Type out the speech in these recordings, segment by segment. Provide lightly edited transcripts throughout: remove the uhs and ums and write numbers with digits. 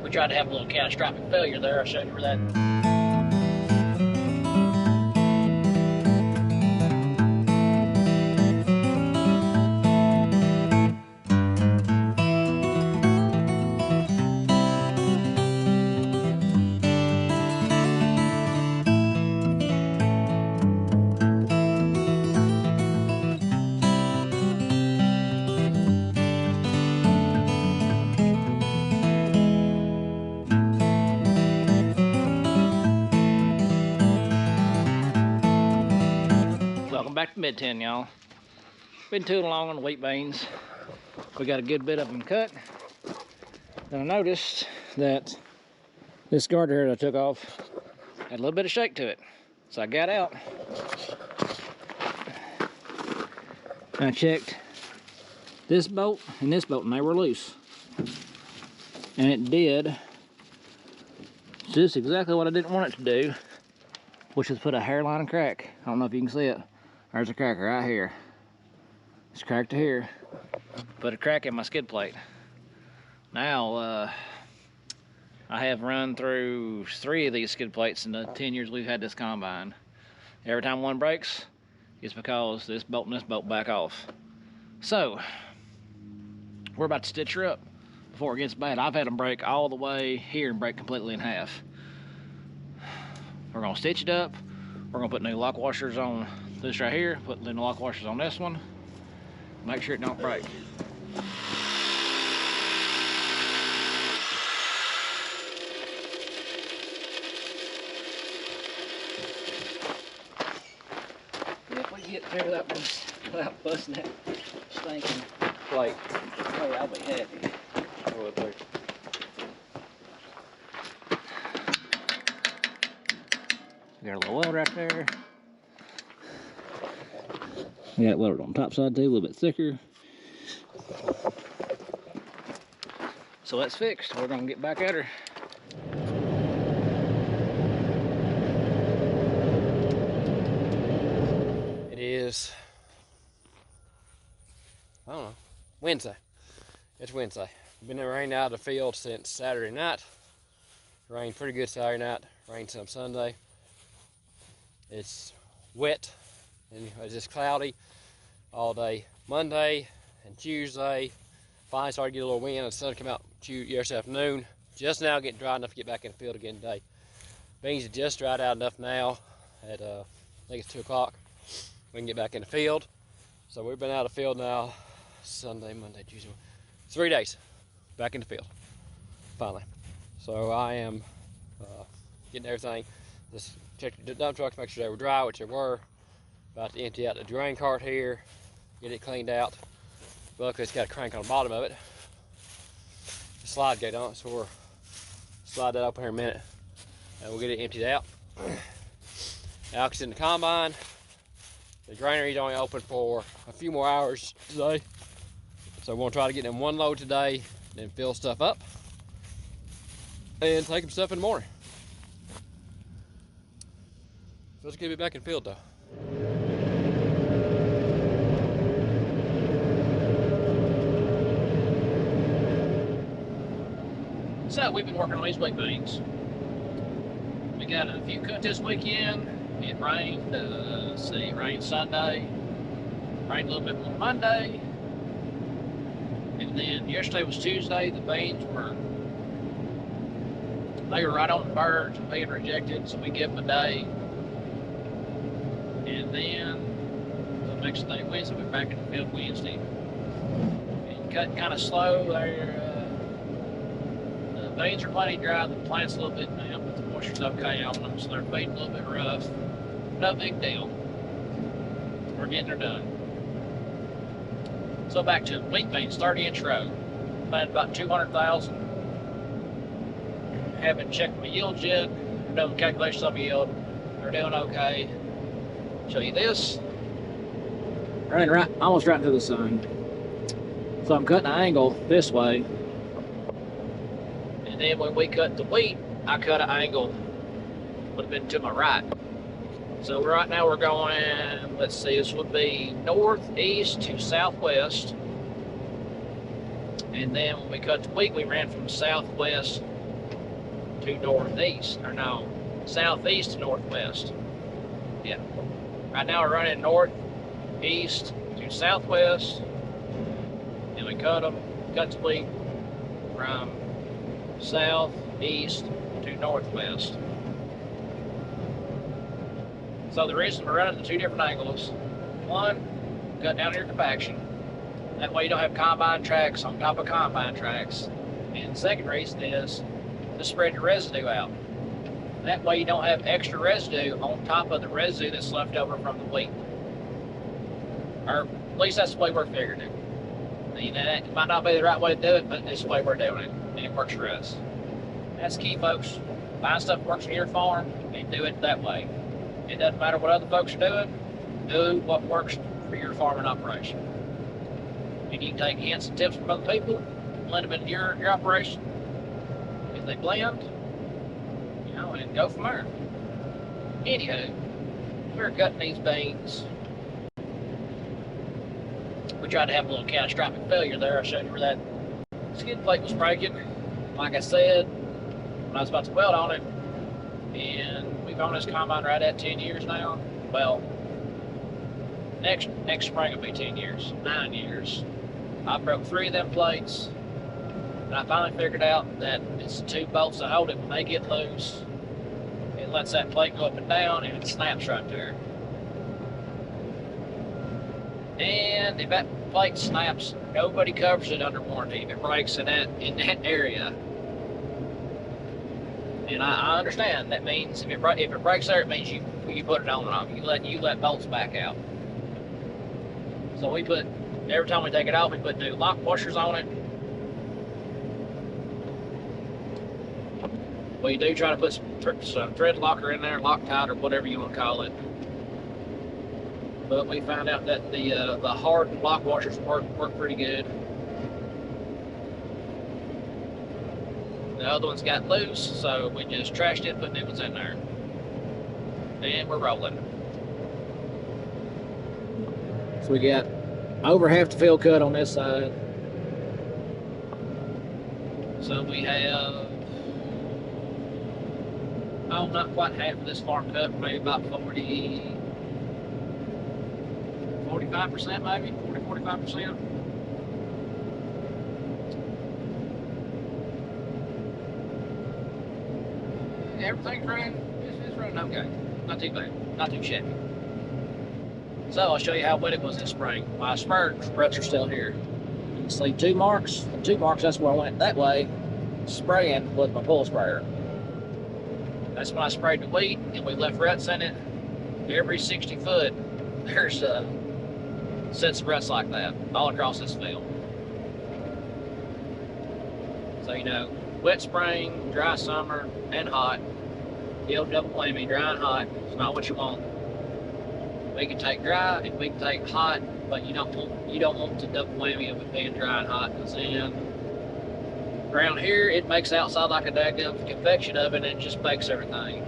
we tried to have a little catastrophic failure there. I'll show you where that. Welcome back to Mid-10, y'all. Been tooling along on the wheat beans. We got a good bit of them cut. Then I noticed that this garter here that I took off had a little bit of shake to it. So I got out and I checked this bolt and this bolt, and they were loose. And it did just exactly what I didn't want it to do, which is put a hairline crack. I don't know if you can see it. There's a cracker right here. It's cracked to here. Put a crack in my skid plate. Now, I have run through 3 of these skid plates in the 10 years we've had this combine. Every time one breaks, it's because this bolt and this bolt back off. So, we're about to stitch her up before it gets bad. I've had them break all the way here and break completely in half. We're gonna stitch it up. We're gonna put new lock washers on this right here, put new lock washers on this one. Make sure it don't break. If we get through that one without busting that stinking plate, oh, I'll be happy. Got a little weld right there. We got it welded on the top side too, a little bit thicker. So that's fixed. We're gonna get back at her. It is, I don't know, Wednesday. It's Wednesday. Been rained out of the field since Saturday night. Rained pretty good Saturday night, rained some Sunday. It's wet and it's just cloudy all day Monday and Tuesday. Finally started to get a little wind and the sun came out yesterday afternoon. Just now getting dry enough to get back in the field again today. Beans have just dried out enough now at I think it's 2 o'clock. We can get back in the field. So we've been out of the field now Sunday, Monday, Tuesday, 3 days back in the field finally. So I am getting everything. Just checked the dump trucks, make sure they were dry, which they were. About to empty out the drain cart here, get it cleaned out. Luckily it's got a crank on the bottom of it. The slide gate on it, so we'll slide that open here in a minute and we'll get it emptied out. Alex in the combine. The grainery's only open for a few more hours today. So we're gonna try to get them one load today, then fill stuff up and take them stuff in the morning. Feels good to be back in the field though. So we've been working on these wheat beans. We got a few cut this weekend. It rained, let's see, it rained Sunday, rained a little bit on Monday, and then yesterday was Tuesday. The beans were right on the verge of being rejected, so we give them a day. And then the next day, Wednesday, we're back in the field Wednesday. And cutting kind of slow there. The beans are plenty dry, the plant's a little bit damp, but the moisture's okay on them, so they're being a little bit rough. No big deal. We're getting her done. So back to wheat beans, 30-inch row. Planted about 200,000. Haven't checked my yields yet. Done calculations on my yield. They're doing okay. Show you this. Running right, almost right into the sun. So I'm cutting an angle this way. And then when we cut the wheat, I cut an angle, would have been to my right. So right now we're going, let's see, this would be northeast to southwest. And then when we cut the wheat, we ran from southwest to northeast, or no, southeast to northwest. Yeah. Right now we're running northeast to southwest, and we cut the wheat from southeast to northwest. So the reason we're running the two different angles, one, cut down your compaction. That way you don't have combine tracks on top of combine tracks. And the second reason is to spread your residue out. That way you don't have extra residue on top of the residue that's left over from the wheat. Or at least that's the way we're figuring it. You know, it might not be the right way to do it, but it's the way we're doing it, and it works for us. That's key, folks. Find stuff that works for your farm and do it that way. It doesn't matter what other folks are doing. Do what works for your farming operation. And you can take hints and tips from other people, blend them into your operation. If they blend, you know, and go from there. Anywho, we're cutting these beans. We tried to have a little catastrophic failure there. I showed you where that skid plate was breaking. Like I said, when I was about to weld on it, and we've owned this combine right at 10 years now. Well, next spring will be 10 years, 9 years. I broke 3 of them plates, and I finally figured out that it's the 2 bolts that hold it. When they get loose, it lets that plate go up and down, and it snaps right there. And if that plate snaps, nobody covers it under warranty if it breaks in that area. And I understand that means if it breaks there, it means you put it on and off. You let bolts back out. So we put, every time we take it out, we put new lock washers on it. We do try to put some thread locker in there, Loctite, or whatever you want to call it. But we found out that the hard lock washers work pretty good. The other ones got loose, so we just trashed it, put new ones in there. And we're rolling. So we got over half the field cut on this side. So we have, oh, not quite half of this farm cut, maybe about 45% maybe, 45%. Everything's running, it's running okay. Not too bad, not too shabby. So I'll show you how wet it was this spring. My spurts are still here. You can see 2 marks. The 2 marks, that's where I went that way, spraying with my pull sprayer. That's when I sprayed the wheat, and we left ruts in it. Every 60 foot, there's sets of ruts like that all across this field. So, you know, wet spring, dry summer, and hot. You'll double whammy, dry and hot. It's not what you want. We can take dry and we can take hot, but you don't want to double whammy of it being dry and hot, because then around here it makes outside like a daggum confection oven, and it just bakes everything.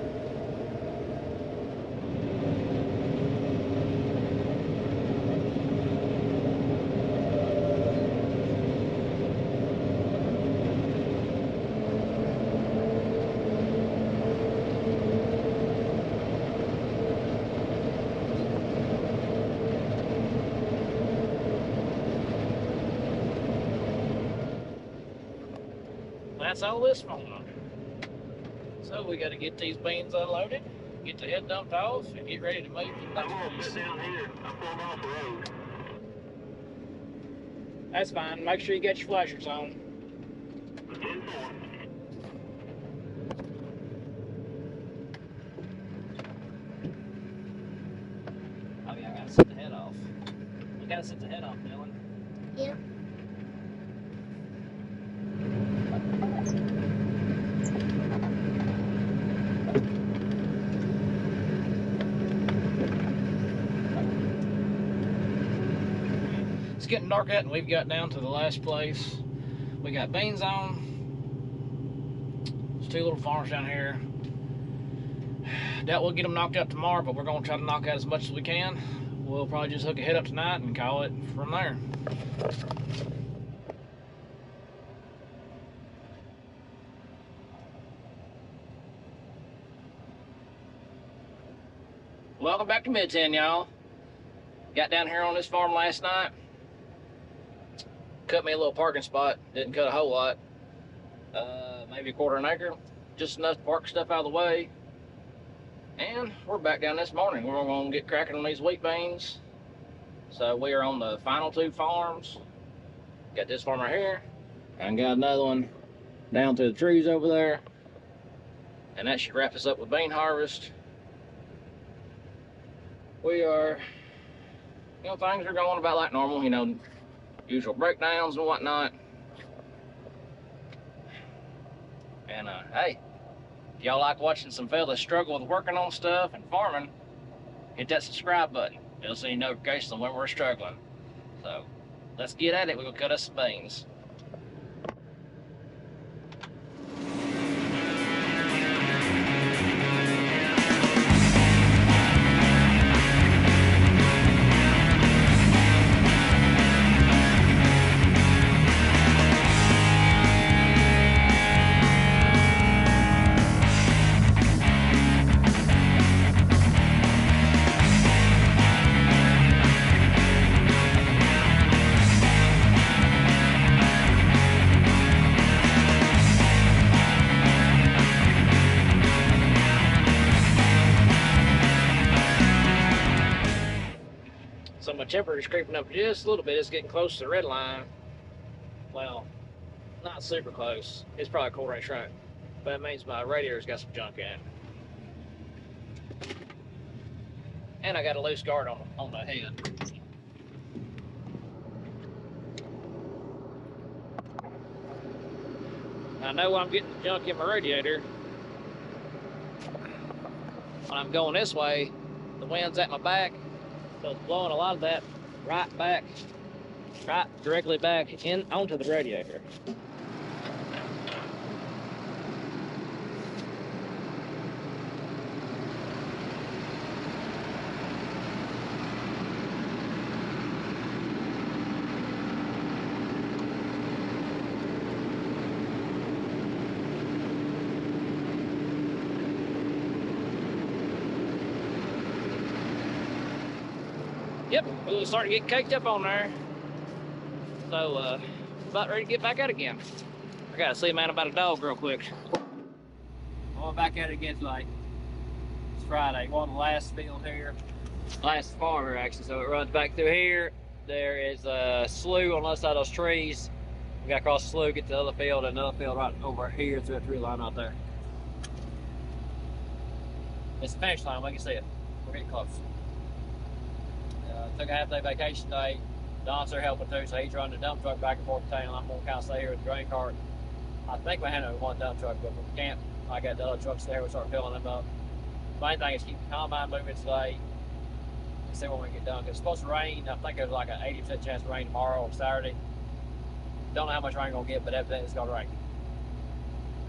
That's all this for. So we got to get these beans unloaded, get the head dumped off, and get ready to move the things. Down here. I'm going off the road. That's fine. Make sure you get your flashers on. Oh yeah, I gotta set the head off. You gotta set the head off, Dylan. Yep. It's getting dark out, and we've got down to the last place. We got beans on. There's 2 little farms down here. Doubt we'll get them knocked out tomorrow, but we're going to try to knock out as much as we can. We'll probably just hook a head up tonight and call it from there. Welcome back to Mid-10, y'all. Got down here on this farm last night. Cut me a little parking spot. Didn't cut a whole lot. Maybe a quarter of an acre. Just enough to park stuff out of the way. And we're back down this morning. We're going to get cracking on these wheat beans. So we are on the final 2 farms. Got this farm right here. And got another one down through the trees over there. And that should wrap us up with bean harvest. We are, you know, things are going about like normal, you know, usual breakdowns and whatnot. And hey, if y'all like watching some fellas struggle with working on stuff and farming, hit that subscribe button. It'll send you notifications on when we're struggling. So let's get at it. We're gonna cut us some beans. So my temperature is creeping up just a little bit. It's getting close to the red line. Well, not super close. It's probably a cold range shrunk. But it means my radiator's got some junk in it. And I got a loose guard on the head. I know I'm getting the junk in my radiator. When I'm going this way, the wind's at my back. So it's blowing a lot of that right directly back in onto the radiator. Yep, we're starting to get caked up on there. So, about ready to get back out again. I gotta see a man about a dog real quick. Going back at it again tonight. It's Friday. We're on the last field here. Last farm here, actually. So it runs back through here. There is a slough on the other side of those trees. We gotta cross the slough, get to the other field, and another field right over here through that tree line out there. It's the finish line, we can see it. We're getting close. Took a half-day vacation day. Don's there helping too, so he's running the dump truck back and forth to town. I'm gonna kind of stay here with the grain cart. I think we had only one dump truck, but if we can't, I got the other trucks there. We start filling them up. Main thing is keep the combine moving today and see when we get done. Cause it's supposed to rain. I think there's like an 80% chance of rain tomorrow on Saturday. Don't know how much rain we're gonna get, but evidently it's gonna rain.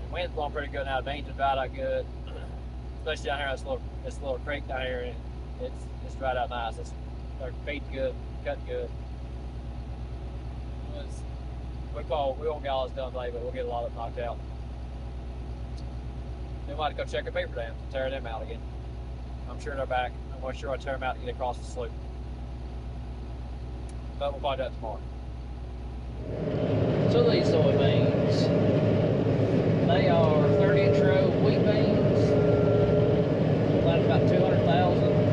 And wind's blowing pretty good now. The beans are dried out good, especially down here. This little creek down here, and it's dried out nice. They're feeding good, cutting good. We won't get all this done today, but we'll get a lot of it knocked out. Then we'll have to go check our beaver dams and tear them out again. I'm sure they're back. I'm not sure I'll tear them out and get across the slough. But we'll find out tomorrow. So these soybeans, they are 30-inch row wheat beans. Planted about 200,000.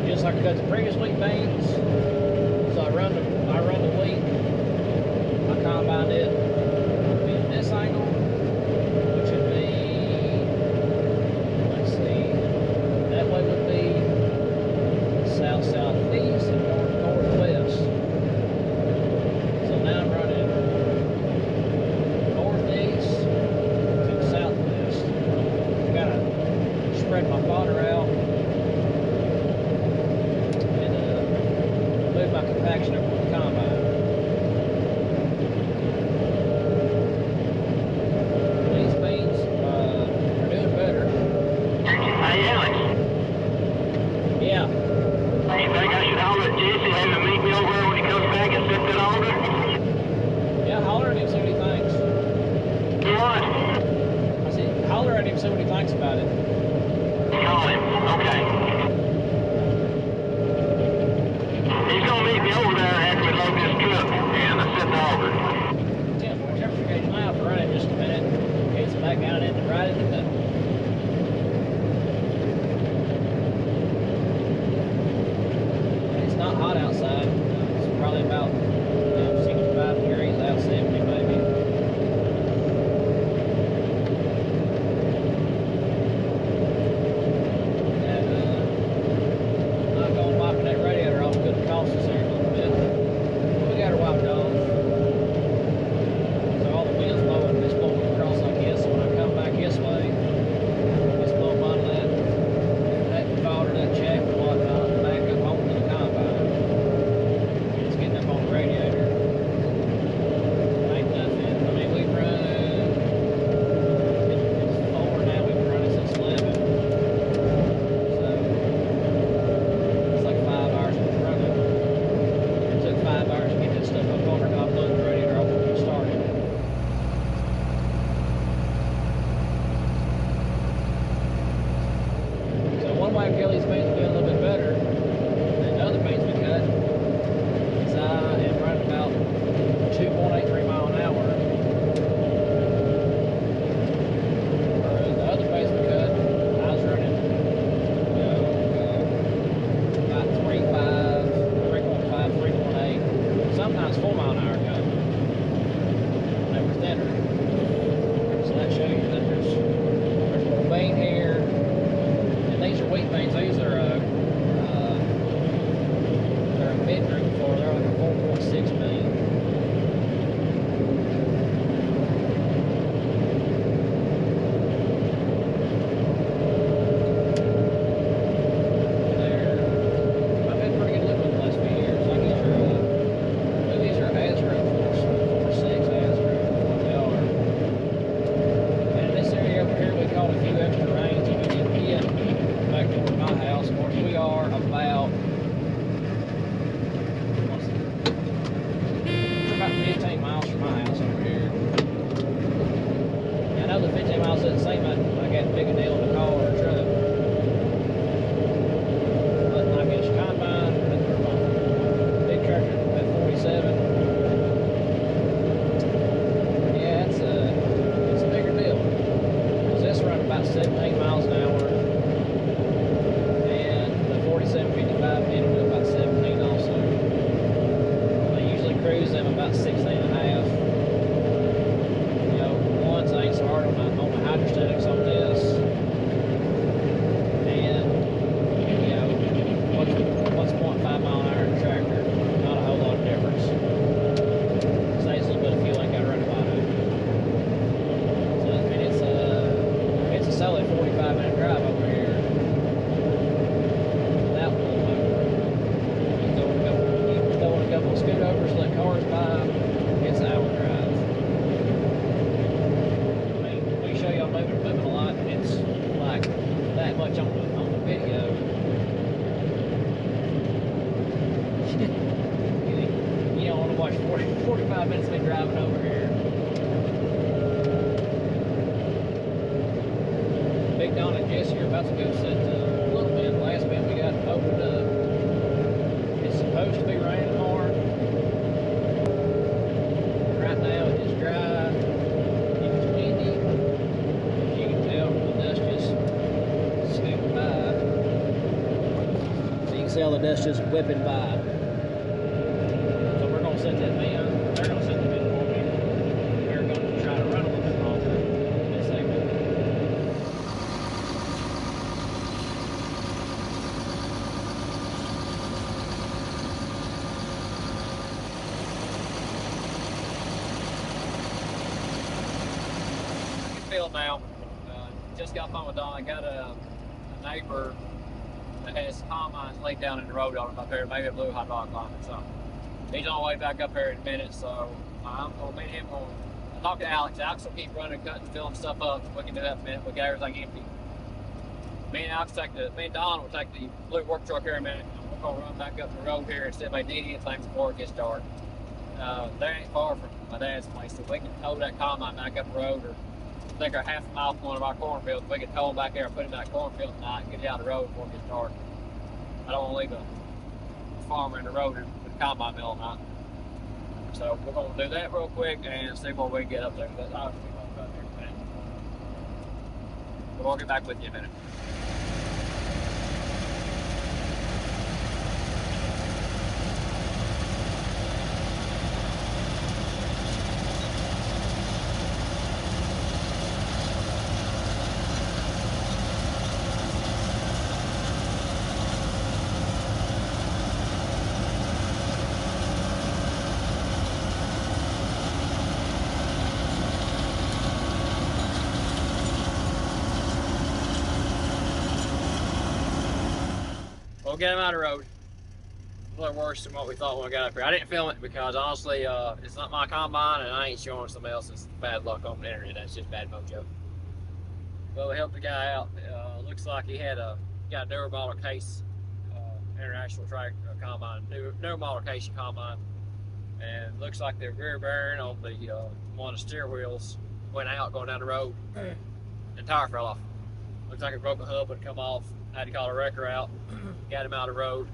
Just like I cut the previous wheat beans. So I run the wheat. I combined it in this angle, which would be, let's see, that way would be south-southeast and north-northwest. So see what he thinks about it. Call him. Okay. He's gonna meet me over there after we load this truck and set the order. Temperature gauge miles are running just a minute. It's back down and right in the middle. It's not hot outside. It's probably about 65 degrees out, 70 maybe. And not going wiping that radiator off could cost us there a little bit. We got her wiped off. So all the wind's blowing, it's blowing across like this. So when I come back this way, it's blowing on that fodder, that chaff and whatnot, back up onto the combine. It's getting up on the radiator. Ain't nothing. I mean, we've run, it's 4 now, we've been running since 11. So, it's like 5 hours of running. It took 5 hours to get that stuff up on her top, load the radiator off when we started. So one way Kelly's beans are doing a little bit better than the other beans we cut is I am running about 2.83 mile an hour. Whereas the other beans we cut, I was running, about 3.5, 3.8, sometimes 4 mile an hour cut. They were thinner. So that shows you that there's more bean here. And these are wheat beans. These are they're a mid group for. They're like a 4.6 bean. I've been pretty good looking the last few years. Like these are Azra 4.6 Azra, what they are. And in this area over here, we caught a few extra rains and we didn't get back to my house. Of course, we are about, we're about 15 miles from my house over here. And I know the 15 miles doesn't seem like that big a deal in a car or a truck. But like it's combine, big tractor at 47. Yeah, it's a bigger deal. Because this run about 17 miles an hour. And the 4755 did do about 17 also. They usually cruise them about 16 and a half. You know, ones ain't so hard on the hydrostatics on this. And, you know, what's 0.5 mile an hour in a tractor? Not a whole lot of difference. Saves a little bit of fuel, ain't got to run it by it. So, I mean, it's a solid 45-minute drive over here. Without pulling over. You throw in a couple of scootovers, let cars by, it's an hour drive. I mean, we show y'all moving a lot, and it's like that much on the video. You don't want to watch 45 minutes of me driving over here. Big Don and Jesse are about to go set a little bit. The last bit we got opened up. It's supposed to be raining hard. Right now it is dry. It's windy. As you can tell, the dust just scooping by. So you can see all the dust just whipping by. So we're going to set that bin. They're going to set the bin for me. We're going to try to run a little bit longer this segment. Field now. Just got fun with Don. I got a neighbor that has combines laid down in the road on him up there, maybe a blue hot dog line or something. He's on the way back up here in a minute, so I'm going to meet him on. I talked to Alex. Alex will keep running, cutting, filling stuff up. We can do that in a minute. We got everything empty. Me and Don will take the blue work truck here in a minute. We're going to run back up the road here and see if they need anything before it gets dark. They ain't far from my dad's place, so we can hold that combine back up the road or think are half a mile from one of our cornfields. We can tow them back there and put them in that cornfield tonight and get it out of the road before it gets dark. I don't want to leave a farmer in the road with a combine mill tonight. So we're going to do that real quick and see what we can get up there. That's obviously going to go there in a minute. We'll get back with you in a minute. We'll get him out of the road. A little worse than what we thought when we got up here. I didn't film it because honestly, it's not my combine and I ain't showing somebody else's bad luck on the internet. That's just bad mojo. But we helped the guy out. Looks like he had got a newer model case, international track combine, newer model case combine, and looks like the rear bearing on the one of the steer wheels went out going down the road. The tire fell off. Looks like it broke the hub and come off. Had to call a wrecker out, got him out of the road.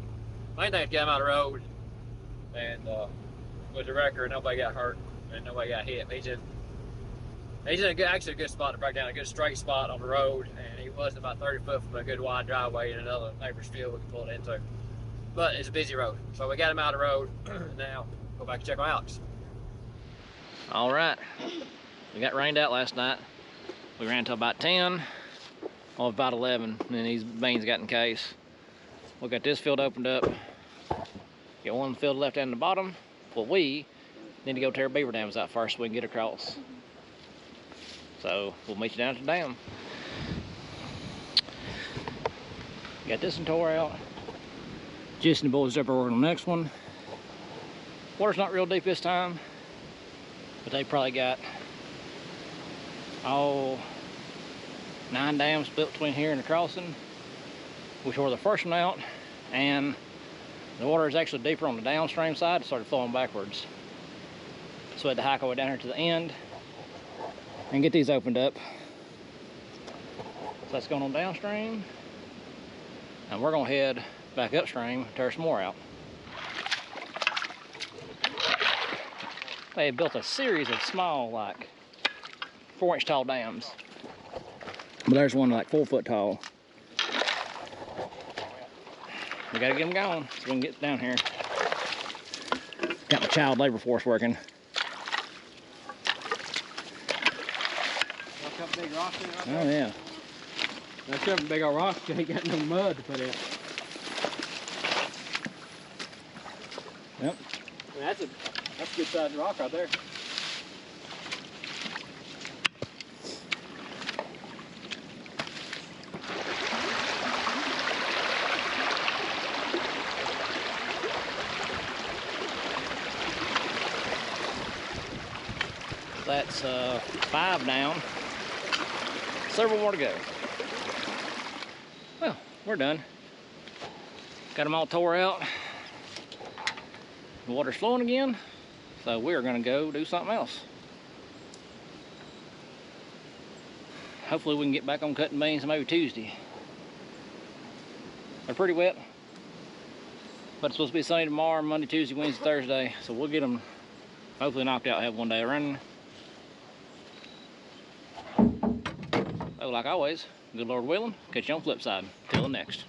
Main thing is get him out of the road, and with the wrecker, nobody got hurt and nobody got hit. He's in actually a good spot to break down, a good straight spot on the road, and he wasn't about 30 foot from a good wide driveway in another neighbor's field we can pull it into. But it's a busy road, so we got him out of the road. Now go back and check on Alex. All right, we got rained out last night. We ran till about 10. Oh, about 11, and then these beans got in case. We got this field opened up. Got one field left down the bottom. Well, we need to go tear beaver dams out first so we can get across. So we'll meet you down at the dam. Got this one tore out. Jesse and the boys up working on the next one. Water's not real deep this time, but they probably got 9 dams split between here and the crossing. We tore the first one out, and the water is actually deeper on the downstream side. It started flowing backwards. So we had to hike our way down here to the end and get these opened up. So that's going on downstream. And we're gonna head back upstream, tear some more out. They had built a series of small, like 4-inch tall dams. But there's one like 4 foot tall. We gotta get them going so we can get down here. Got my child labor force working. Oh yeah. That's a big old rock. You ain't got no mud to put in. Yep. That's a good sized rock right there. That's 5 down. Several more to go. Well, we're done. Got them all tore out. The water's flowing again, so we're gonna go do something else. Hopefully we can get back on cutting beans maybe Tuesday. They're pretty wet, but it's supposed to be sunny tomorrow, Monday, Tuesday, Wednesday, Thursday, so we'll get them hopefully knocked out, have one day of running. So like always, good Lord willing, catch you on the flip side. Till the next.